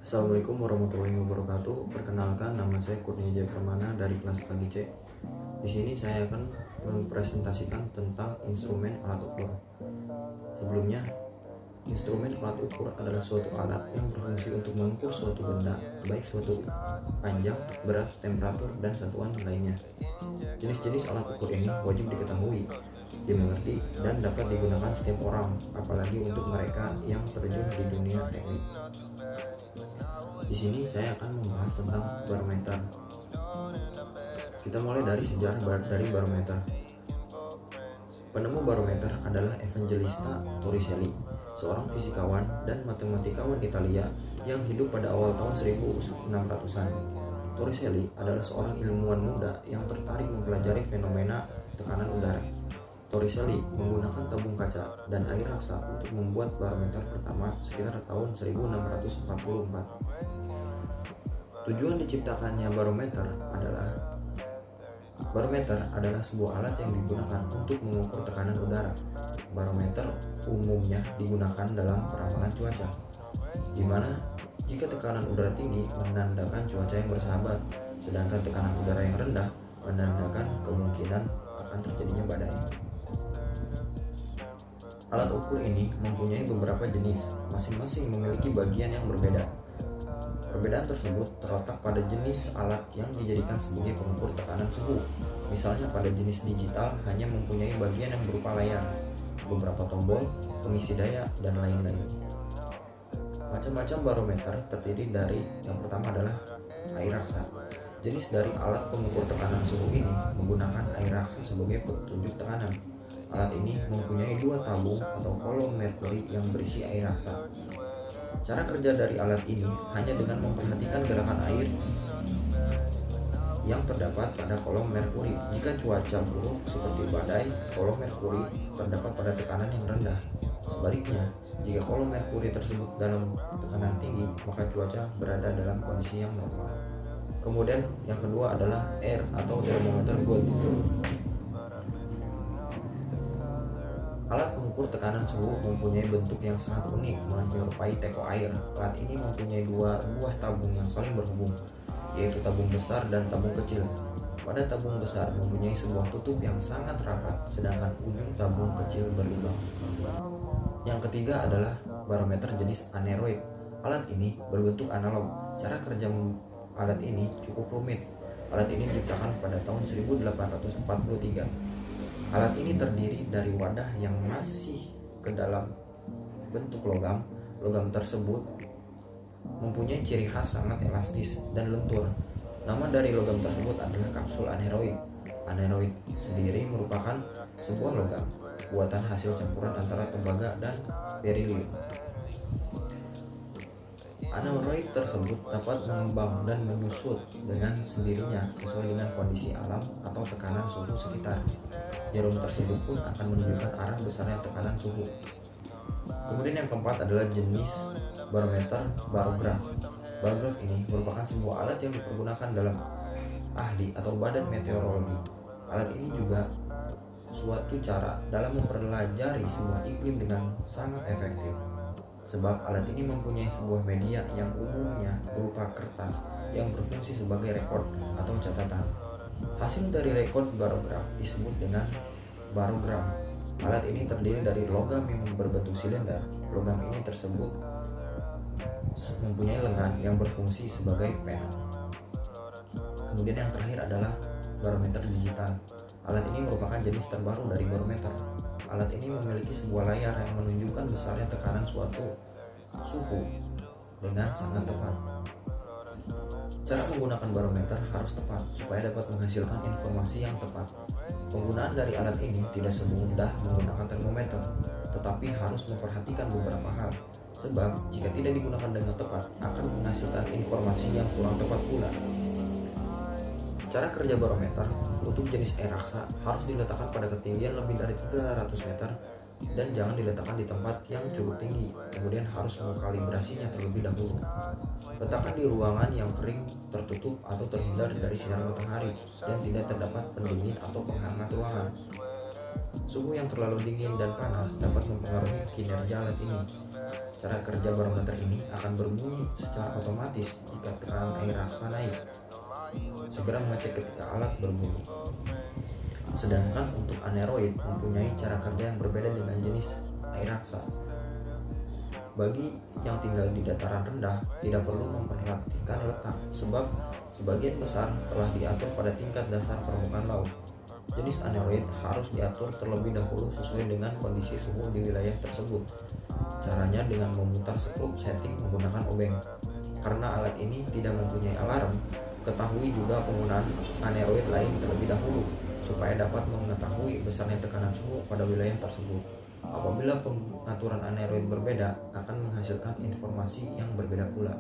Assalamualaikum warahmatullahi wabarakatuh. Perkenalkan, nama saya Kurnia Jaya Permana dari kelas pagi C. Di sini saya akan mempresentasikan tentang instrumen alat ukur. Sebelumnya, instrumen alat ukur adalah suatu alat yang berfungsi untuk mengukur suatu benda, baik suatu panjang, berat, temperatur, dan satuan lainnya. Jenis-jenis alat ukur ini wajib diketahui, dimengerti, dan dapat digunakan setiap orang, apalagi untuk mereka yang terjun di dunia teknik. Di sini saya akan membahas tentang barometer. Kita mulai dari sejarah dari barometer. Penemu barometer adalah Evangelista Torricelli, seorang fisikawan dan matematikawan Italia yang hidup pada awal tahun 1600-an. Torricelli adalah seorang ilmuwan muda yang tertarik mempelajari fenomena tekanan udara. Torricelli menggunakan tabung kaca dan air raksa untuk membuat barometer pertama sekitar tahun 1644. Tujuan diciptakannya barometer adalah sebuah alat yang digunakan untuk mengukur tekanan udara. Barometer umumnya digunakan dalam peramalan cuaca, di mana jika tekanan udara tinggi menandakan cuaca yang bersahabat, sedangkan tekanan udara yang rendah menandakan kemungkinan akan terjadinya badai. Alat ukur ini mempunyai beberapa jenis, masing-masing memiliki bagian yang berbeda. Perbedaan tersebut terletak pada jenis alat yang dijadikan sebagai pengukur tekanan suhu. Misalnya pada jenis digital hanya mempunyai bagian yang berupa layar, beberapa tombol, pengisi daya, dan lain-lain. Macam-macam barometer terdiri dari yang pertama adalah air raksa. Jenis dari alat pengukur tekanan suhu ini menggunakan air raksa sebagai petunjuk tekanan. Alat ini mempunyai dua tabung atau kolom merkuri yang berisi air raksa. Cara kerja dari alat ini hanya dengan memperhatikan gerakan air yang terdapat pada kolom merkuri. Jika cuaca buruk seperti badai, kolom merkuri terdapat pada tekanan yang rendah. Sebaliknya, jika kolom merkuri tersebut dalam tekanan tinggi, maka cuaca berada dalam kondisi yang normal. Kemudian yang kedua adalah air atau thermometer God. Alat pengukur tekanan suhu mempunyai bentuk yang sangat unik, menyerupai teko air. Alat ini mempunyai dua buah tabung yang saling berhubung, yaitu tabung besar dan tabung kecil. Pada tabung besar mempunyai sebuah tutup yang sangat rapat, sedangkan ujung tabung kecil berlubang. Yang ketiga adalah barometer jenis aneroid. Alat ini berbentuk analog. Cara kerja alat ini cukup rumit. Alat ini diciptakan pada tahun 1843. Alat ini terdiri dari wadah yang masih ke dalam bentuk logam. Logam tersebut mempunyai ciri khas sangat elastis dan lentur. Nama dari logam tersebut adalah kapsul aneroid. Aneroid sendiri merupakan sebuah logam buatan hasil campuran antara tembaga dan berilium. Aneroid tersebut dapat mengembang dan menyusut dengan sendirinya sesuai dengan kondisi alam atau tekanan suhu sekitar. Jarum tersebut pun akan menunjukkan arah besarnya tekanan suhu. Kemudian yang keempat adalah jenis barometer barograf. Barograf ini merupakan sebuah alat yang dipergunakan dalam ahli atau badan meteorologi. Alat ini juga suatu cara dalam mempelajari sebuah iklim dengan sangat efektif. Sebab alat ini mempunyai sebuah media yang umumnya berupa kertas yang berfungsi sebagai rekod atau catatan. Hasil dari rekod barograf disebut dengan barogram. Alat ini terdiri dari logam yang berbentuk silinder. Logam ini tersebut mempunyai lengan yang berfungsi sebagai pena. Kemudian yang terakhir adalah barometer digital. Alat ini merupakan jenis terbaru dari barometer. Alat ini memiliki sebuah layar yang menunjukkan besarnya tekanan suatu suhu dengan sangat tepat. Cara menggunakan barometer harus tepat supaya dapat menghasilkan informasi yang tepat. Penggunaan dari alat ini tidak semudah menggunakan termometer, tetapi harus memperhatikan beberapa hal. Sebab jika tidak digunakan dengan tepat akan menghasilkan informasi yang kurang tepat pula. Cara kerja barometer untuk jenis air raksa harus diletakkan pada ketinggian lebih dari 300 meter dan jangan diletakkan di tempat yang cukup tinggi. Kemudian harus mengkalibrasinya terlebih dahulu. Letakkan di ruangan yang kering, tertutup atau terhindar dari sinar matahari dan tidak terdapat pendingin atau penghangat ruangan. Suhu yang terlalu dingin dan panas dapat mempengaruhi kinerja alat ini. Cara kerja barometer ini akan berbunyi secara otomatis jika tekanan air raksa naik. Segera mengecek ketika alat berbunyi. Sedangkan untuk aneroid mempunyai cara kerja yang berbeda dengan jenis air raksa. Bagi yang tinggal di dataran rendah, tidak perlu memperhatikan letak, sebab sebagian besar telah diatur pada tingkat dasar permukaan laut. Jenis aneroid harus diatur terlebih dahulu sesuai dengan kondisi suhu di wilayah tersebut. Caranya dengan memutar skrup setting menggunakan obeng. Karena alat ini tidak mempunyai alarm, ketahui juga penggunaan aneroid lain terlebih dahulu, supaya dapat mengetahui besarnya tekanan suhu pada wilayah tersebut. Apabila pengaturan aneroid berbeda, akan menghasilkan informasi yang berbeda pula.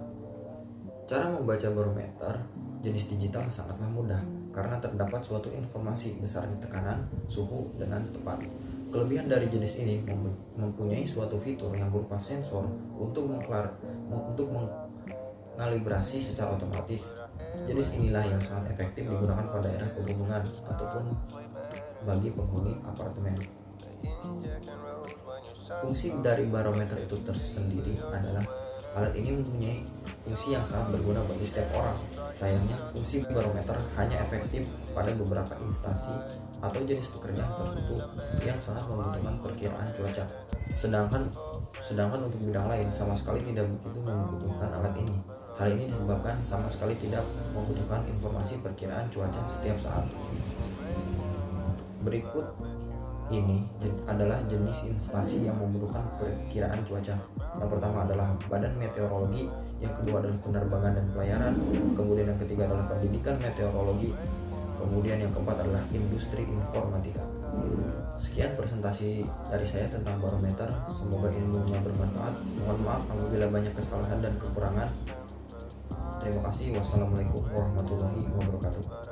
Cara membaca barometer jenis digital sangatlah mudah, karena terdapat suatu informasi besarnya tekanan suhu dengan tepat. Kelebihan dari jenis ini mempunyai suatu fitur yang berupa sensor untuk mengkalibrasi secara otomatis. Jenis inilah yang sangat efektif digunakan pada daerah pegunungan ataupun bagi penghuni apartemen. Fungsi dari barometer itu tersendiri adalah alat ini mempunyai fungsi yang sangat berguna bagi setiap orang. Sayangnya, fungsi barometer hanya efektif pada beberapa instansi atau jenis pekerjaan tertentu yang sangat membutuhkan perkiraan cuaca. Sedangkan untuk bidang lain sama sekali tidak begitu membutuhkan alat ini. Hal ini disebabkan sama sekali tidak membutuhkan informasi perkiraan cuaca setiap saat. Berikut ini adalah jenis instansi yang membutuhkan perkiraan cuaca. Yang pertama adalah Badan Meteorologi, yang kedua adalah Penerbangan dan Pelayaran, kemudian yang ketiga adalah Pendidikan Meteorologi, kemudian yang keempat adalah Industri Informatika. Sekian presentasi dari saya tentang barometer. Semoga ilmunya bermanfaat. Mohon maaf apabila banyak kesalahan dan kekurangan. Terima kasih. Wassalamualaikum warahmatullahi wabarakatuh.